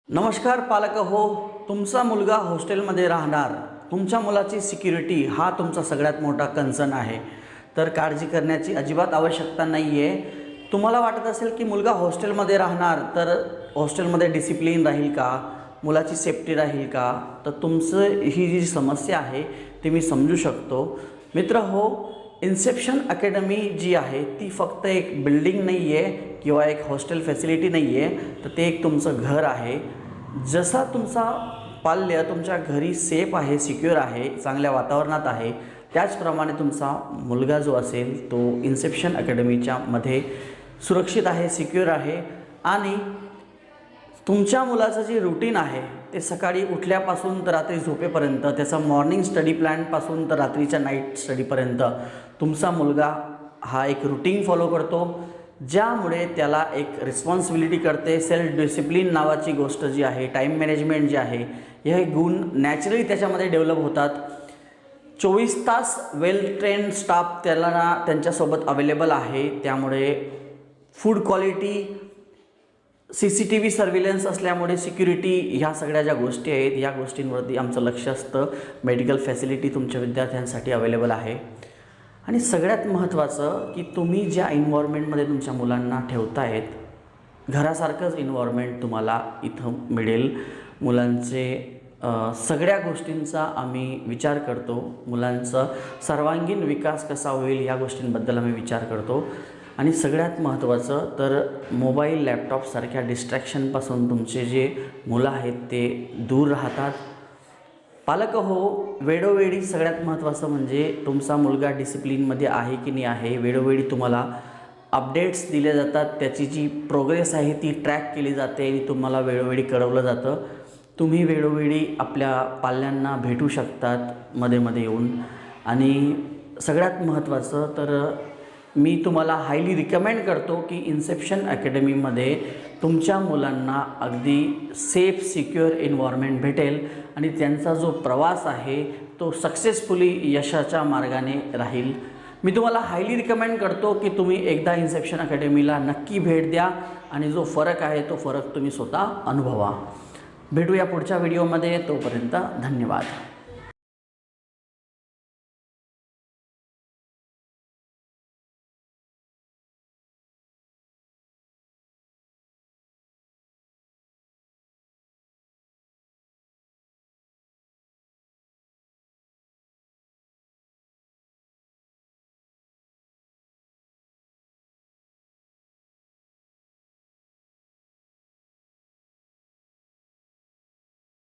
नमस्कार पालक हो, तुमचा मुलगा हॉस्टेलमध्ये राहणार, तुमच्या मुलाची सिक्युरिटी हा तुमचा सगळ्यात मोठा कन्सर्न आहे. तर काळजी करण्याची अजिबात आवश्यकता नाही आहे. तुम्हाला वाटत असेल की मुलगा हॉस्टेलमध्ये राहणार तर हॉस्टेलमध्ये डिसिप्लिन राहील का, मुलाची सेफ्टी राहील का, तर तुमचं ही जी समस्या आहे ती मी समजू शकतो. मित्र हो, इन्सेप्शन अकॅडमी जी आहे ती फक्त एक बिल्डिंग नाही आहे किंवा एक हॉस्टेल फॅसिलिटी नाही आहे, तर ते एक तुमचं घर आहे. जसा तुमचा पाल्य तुमच्या घरी सेफ आहे, सिक्युअर आहे, चांगल्या वातावरणात आहे, त्याचप्रमाणे तुमचा मुलगा जो असेल तो इन्सेप्शन अकॅडमीच्या मध्ये सुरक्षित आहे, सिक्युअर आहे. आणि तुमच्या मुलाचं जे रुटीन आहे ते सकाळी उठल्यापासून तर रात्री झोपेपर्यंत, त्याचा मॉर्निंग स्टडी प्लॅनपासून तर रात्रीच्या नाईट स्टडीपर्यंत तुमचा मुलगा हा एक रुटीन फॉलो करतो, ज्यामुळे त्याला एक रिस्पॉन्सिबिलिटी करते. सेल्फ डिसिप्लिन नावाची गोष्ट जी आहे, टाईम मॅनेजमेंट जे आहे, हे गुण नॅचरली त्याच्यामध्ये डेव्हलप होतात. 24 तास वेल ट्रेन स्टाफ त्याला त्यांच्यासोबत अवेलेबल आहे. त्यामुळे फूड क्वालिटी, CCTV सर्व्हिलन्स असल्यामुळे सिक्युरिटी, ह्या सगळ्या ज्या गोष्टी आहेत या गोष्टींवरती आमचं लक्ष असतं. मेडिकल फॅसिलिटी तुमच्या विद्यार्थ्यांसाठी अवेलेबल आहे. आणि सगळ्यात महत्त्वाचं की तुम्ही ज्या इन्व्हायरमेंटमध्ये तुमच्या मुलांना ठेवतायत, घरासारखंच इन्व्हायरमेंट तुम्हाला इथं मिळेल. मुलांचे सगळ्या गोष्टींचा आम्ही विचार करतो. मुलांचा सर्वांगीण विकास कसा होईल या गोष्टींबद्दल आम्ही विचार करतो. आणि सगळ्यात महत्त्वाचं तर मोबाईल, लॅपटॉपसारख्या डिस्ट्रॅक्शनपासून तुमचे जे मुलं आहेत ते दूर राहतात. पालक हो, वेळोवेळी सगळ्यात महत्त्वाचं म्हणजे तुमचा मुलगा डिसिप्लिनमध्ये आहे की नाही आहे, वेळोवेळी तुम्हाला अपडेट्स दिले जातात. त्याची जी प्रोग्रेस आहे ती ट्रॅक केली जाते आणि तुम्हाला वेळोवेळी कळवलं जातं. तुम्ही वेळोवेळी आपल्या पाल्यांना भेटू शकतात मध्ये मध्ये येऊन. आणि सगळ्यात महत्त्वाचं तर मी तुम्हाला हायली रिकमेंड करतो की इन्सेप्शन अकॅडमीमध्ये तुमच्या मुलांना अगदी सेफ, सिक्युअर एन्व्हायरमेंट भेटेल आणि त्यांचा जो प्रवास आहे तो सक्सेसफुली यशाच्या मार्गाने राहील. मी तुम्हाला हायली रिकमेंड करतो की तुम्ही एकदा इन्सेप्शन अकॅडमीला नक्की भेट द्या आणि जो फरक आहे तो फरक तुम्ही स्वतः अनुभवा. भेटूया पुढच्या व्हिडिओमध्ये. तोपर्यंत धन्यवाद.